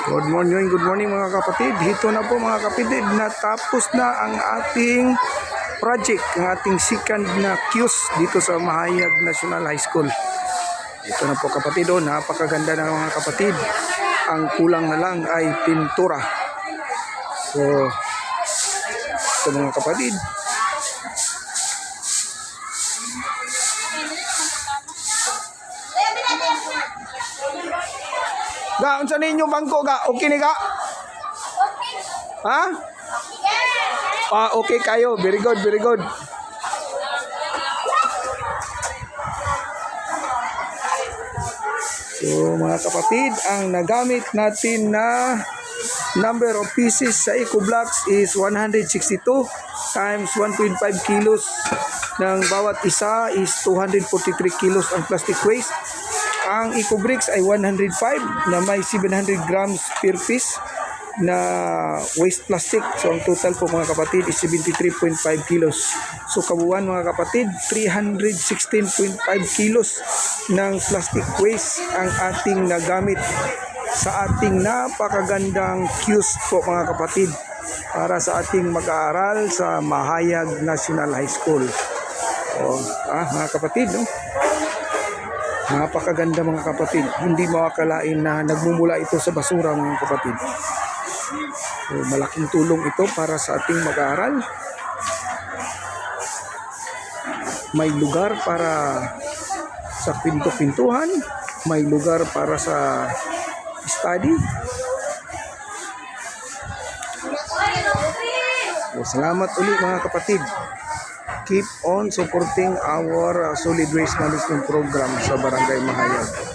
Good morning mga kapatid. Dito na po mga kapatid, natapos na ang ating project, ang ating second na QS dito sa Mahayag National High School. Ito na po kapatid, napakaganda na mga kapatid. Ang kulang na lang ay pintura. So, ito mga kapatid. Ga, unsa ninyo bangko ga? Okay ni ga? Ha? Okay kayo. Very good, very good. So mga kapatid, ang nagamit natin na number of pieces sa Eco Blocks is 162 times 1.5 kilos ng bawat isa is 243 kilos ang plastic waste. Ang Eco Bricks ay 105 na may 700 grams per piece na waste plastic. So ang total po mga kapatid is 73.5 kilos. So kabuuan mga kapatid, 316.5 kilos ng plastic waste ang ating nagamit sa ating napakagandang QS po mga kapatid para sa ating mag-aaral sa Mahayag National High School. Mga kapatid, napakaganda mga kapatid. Hindi makakalain na nagmumula ito sa basura mga kapatid. So, malaking tulong ito para sa ating mag-aaral. May lugar para sa pinto-pintuhan, may lugar para sa study. So, salamat ulit mga kapatid. Keep on supporting our solid waste management program sa Barangay Mahayag.